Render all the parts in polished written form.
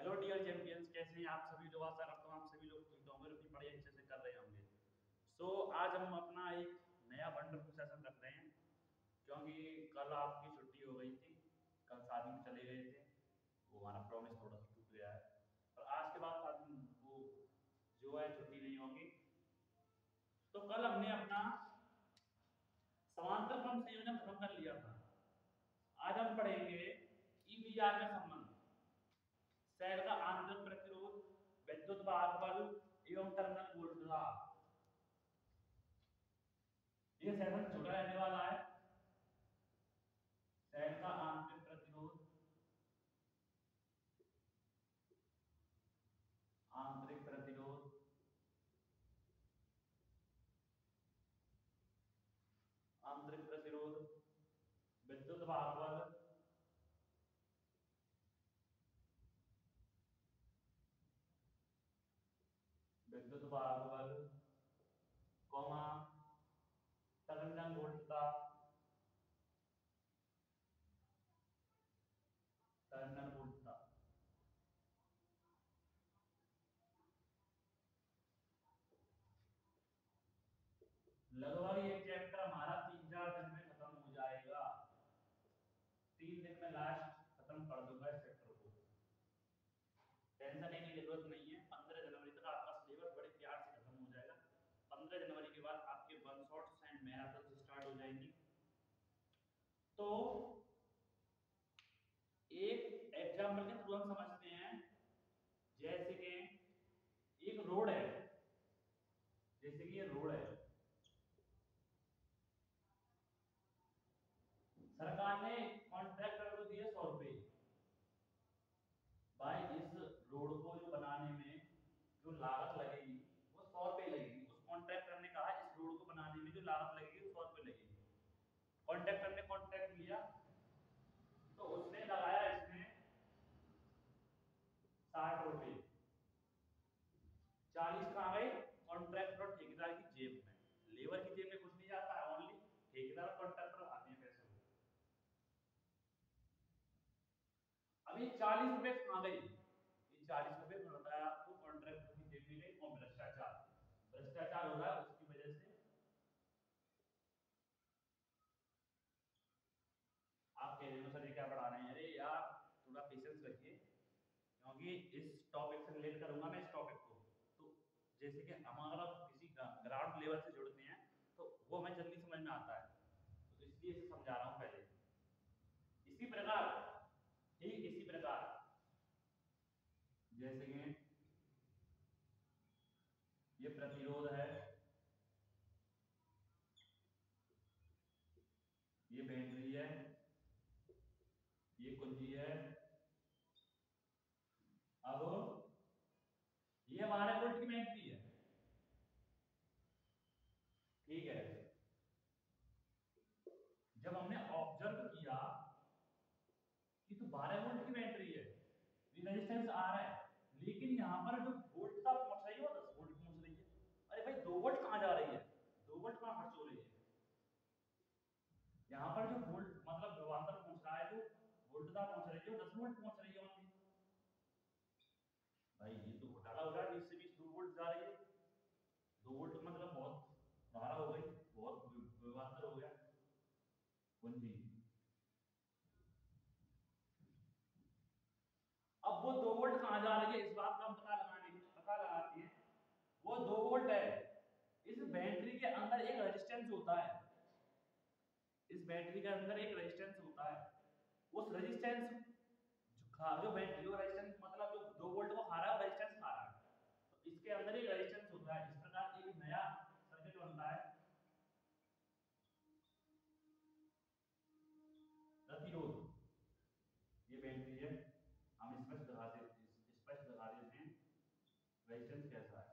Hello dear champions, कैसे हैं आप सभी लोग। आशा करता हूँ आप सभी लोग ठीक होंगे, अपनी पढ़ाई अच्छे से कर रहे होंगे। आज हम अपना एक नया वंडरफुल सेशन रख रहे हैं, क्योंकि कल आपकी छुट्टी हो गई थी। कल शादी में चले गए थे, वो हमारा प्रॉमिस थोड़ा सा टूट गया है। और आज के बाद शादी वो जो है छुट्टी नहीं होगी। तो कल हमने अपना समांतर क्रम संयोजन खत्म कर लिया था। आज हम पढ़ेंगे ईवीआर में संबंध, सेल का आंतरिक प्रतिरोध, विद्युत वाहक बल एवं टर्मिनल वोल्टेज। ये सेशन छोटा रहने वाला है। सेल का आंतरिक प्रतिरोध, आंतरिक प्रतिरोध, आंतरिक प्रतिरोध, विद्युत वाहक बल, विद्युत वाहक बल, comma terminal voltage, terminal voltage. लगभग ये चैप्टर हमारा 3-4 दिन में खत्म हो जाएगा। 3 दिन में लास्ट खत्म कर दूंगा इस चैप्टर को। टेंशन लेने की जरूरत नहीं है। 15 जनवरी तक आपका सिलेबस बड़े प्यार से खत्म हो जाएगा। 15 जनवरी के बाद आपके one shots and marathon start हो जाएंगी। तो एक एग्जाम्पल के थ्रू हम समझते हैं। जैसे कि एक रोड है, जैसे कि ये रोड है, सरकार ने कॉन्ट्रैक्टर को दिए 100 रुपए। भाई इस रोड को जो बनाने में जो लागत लगेगी वो 100 रुपए लगेगी। उस कॉन्ट्रैक्टर ने कहा इस रोड को बनाने में जो लागत लगेगी वो 100 रुपए लगेगी। कॉन्ट्रैक्टर ने कॉन्ट्रैक्ट लिया, तो उसने लगाया इसमें 60 रुपए। 40 कहाँ गए? कॉन्ट्रैक्टर और ठेकेदार की जेब में। लेबर की जेब में कुछ नहीं जाता है, ओनली ठेकेदार और कॉन्ट्रैक्टर आते हैं पैसे। अब ये 40 रुपए कहाँ गए? ये 40 रुपए बताया आपको, कॉन्ट्रैक्टर की जेब में गए। और भ्रष्टाचार, भ्रष्टाचार हो रहा है उसकी वजह से। आप कह रहे हो सर ये क्या पढ़ा रहे हैं? अरे यार थोड़ा पेशेंस रखिए, क्योंकि इस टॉपिक से रिलेट करूंगा मैं इस टॉपिक को। तो जैसे कि हमारा किसी ग्राउंड लेवल से जुड़ते हैं तो वो हमें जल्दी समझ में आता है, तो इसलिए इसे समझा रहा हूँ पहले। इसी प्रकार, ठीक इसी प्रकार, जैसे कि ये प्रतिरोध है, ये बैटरी है, ये कुंजी है। अब ये 12 वोल्ट की बैटरी है, ठीक है। जब हमने ऑब्जर्व किया कि तो 12 वोल्ट की बैटरी है, रेजिस्टेंस आ रहा है, लेकिन यहाँ पर जो वोल्ट तक पहुंच रही है वो 10 वोल्ट पहुंच रही है। अरे भाई 2 वोल्ट कहाँ जा रही है? 2 वोल्ट कहाँ खर्च हो रही है? यहाँ पर जो वोल्ट मतलब विभवांतर पहुंच रहा है, जो वोल्ट तक पहुंच रही है वो 10 वोल्ट पहुंच रही है ओनली। भाई ये तो घोटाला हो रहा है। 20 से 20 2 वोल्ट जा रही है। 2 वोल्ट मतलब बहुत धारा हो गई, बहुत विभवांतर हो गया। कुंजी, अब वो 2 वोल्ट कहाँ जा रही है इस बात का हम पता लगाते हैं। वो 2 वोल्ट है। इस बैटरी के अंदर एक रेजिस्टेंस होता है, इस बैटरी के अंदर एक रेजिस्टेंस होता है। उस रेजिस्टेंस जो बैटरी जो रेजिस्टेंस मतलब जो 2 वोल्ट को खा रहा है वो रेजिस्टेंस खा रहा है, तो इसके अंदर एक रेजिस्टेंस होता है। इस प्रकार एक नया सर्किट बनता है, प्रतिरोध। ये बैटरी है, हम स्पष्ट दिखा देते हैं रेजिस्टेंस कैसा है।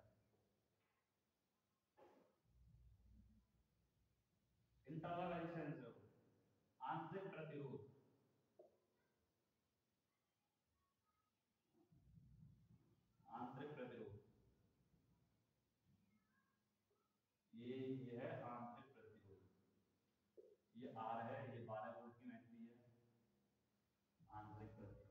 इंटरनल रेजिस्टेंस है वो, आंतरिक प्रतिरोध, आंतरिक प्रतिरोध। ये है आंतरिक प्रतिरोध। ये आर है, ये 12 वोल्ट की बैटरी है, आंतरिक प्रतिरोध।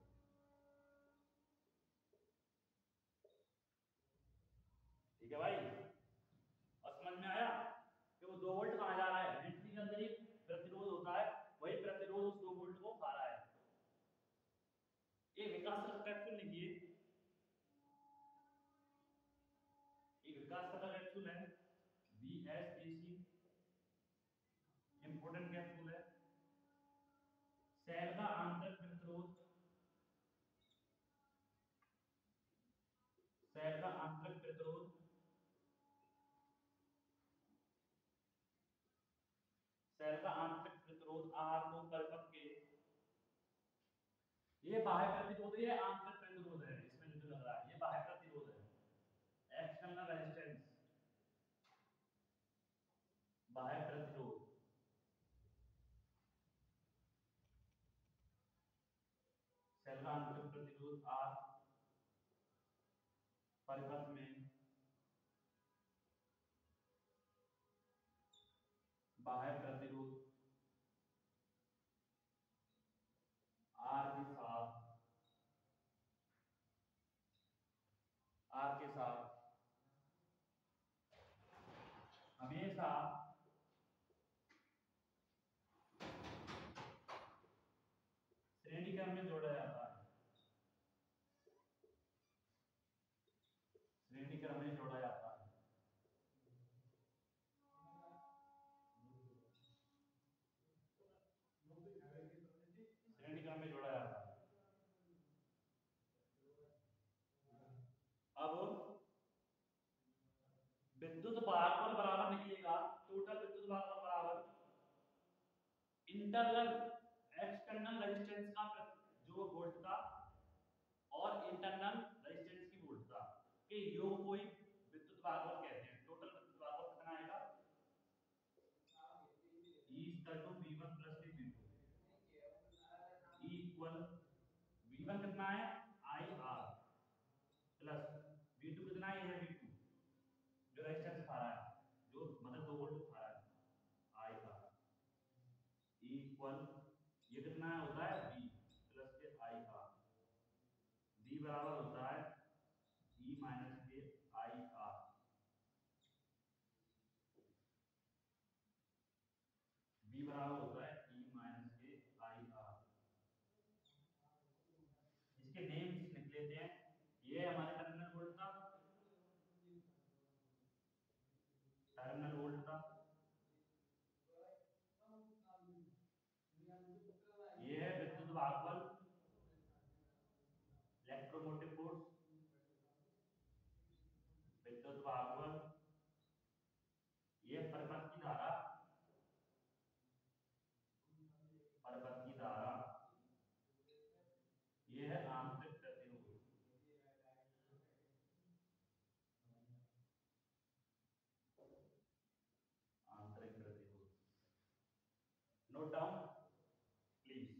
विकास का कैप्सूल लिखिए, एक विकास का कैप्सूल है VSAC, इंपोर्टेंट कैप्सूल है। सेल का आंतरिक प्रतिरोध, सेल का आंतरिक प्रतिरोध, सेल का आंतरिक प्रतिरोध आहार को परिपक्व के, ये बाह्य प्रतिरोध है, आंतरिक प्रतिरोध है, इसमें जो लग रहा है ये बाह्य प्रतिरोध है, एक्सटर्नल रेजिस्टेंस, बाह्य प्रतिरोध। सेल का आंतरिक प्रतिरोध आर परिपथ में बाह्य प्रतिरोध आर के साथ, आर के साथ हमेशा श्रेणी क्रम में जोड़ा जाता है, श्रेणी क्रम में जोड़ा जाता है। श्रेणी क्रम में जोड़ा जाता है। अब विद्युत भागफल बराबर निकलेगा, टोटल विद्युत भागफल बराबर इंटरनल एक्सटर्नल रेजिस्टेंस का जो वोल्ट था और इंटरनल रेजिस्टेंस की वोल्ट था के योग को ही विद्युत भागफल कहते हैं। टोटल विद्युत भागफल कितना आएगा, E = V1 + V2, E equal V1 कितना है IR प्लस V2 कितना है, यह V2 जो रेजिस्टेंस दिखा रहा है, जो मतलब 2 वोल्ट दिखा रहा है I का, E इक्वल ये कितना होता है V प्लस के I का, V बराबर होता है E माइनस के IR, V बराबर होता है E माइनस के IR। इसके नेम लिख लेते हैं, ये हमारे टर्मिनल वोल्ट था, टर्मिनल वोल्ट था, ये है विद्युत भागफल, इलेक्ट्रोमोटिव फोर्स, विद्युत भागफल, ये परिपथ की धारा, परिपथ की धारा, ये है आंतरिक प्रतिरोध, आंतरिक प्रतिरोध। Note down please.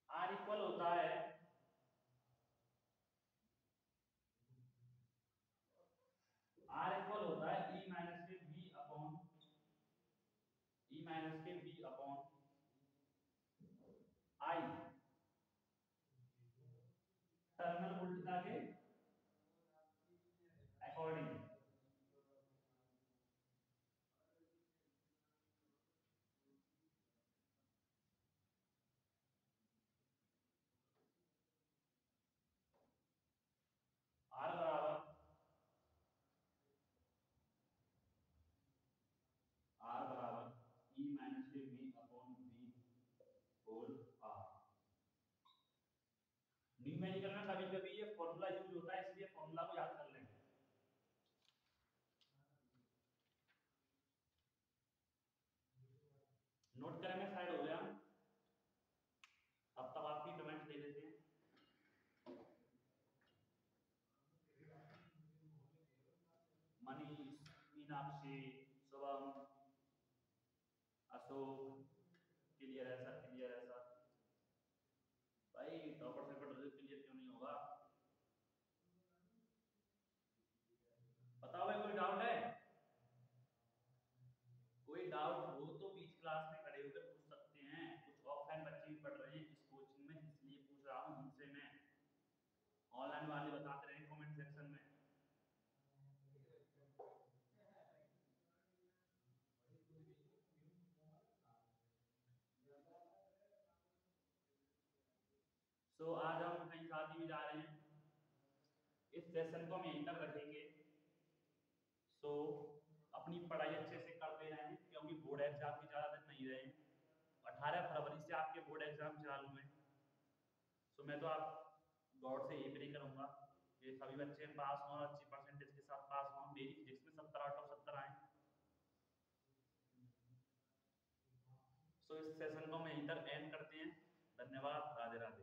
R equal होता है, R इक्वल होता है E माइनस के V अपॉन, E माइनस के V अपॉन I टर्मिनल वोल्टता के अकॉर्डिंग। R बराबर, R बराबर E माइनस के V अपॉन V होल R। न्यूमेरिकल में कभी कभी ये फॉर्मूला यूज होता है, इसलिए फॉर्मूला को याद कर लेंगे। नोट करें में साइड हो गया, अब तक आपकी कमेंट दे देते हैं। मनीष, मीनाक्षी, शुभम, अशोक, क्लियर है सर, क्लियर है सर। भाई टॉपर से क्लियर क्यों नहीं होगा? साथ ही भी जा रहे हैं। इस सेशन को हम यहीं तक रखेंगे। सो अपनी पढ़ाई अच्छे से करते रहें, क्योंकि बोर्ड एग्जाम की ज़्यादा दिन नहीं रहे। 18 फरवरी से आपके बोर्ड एग्जाम चालू हैं। सो मैं तो आप गॉड से यही प्रे करूँगा कि सभी बच्चे पास हों, अच्छी परसेंटेज के साथ पास हों। मेरी फिजिक्स में 70 आउट ऑफ 70 आए। सो इस सेशन को हम यहीं तक एंड करते हैं। धन्यवाद। राधे राधे।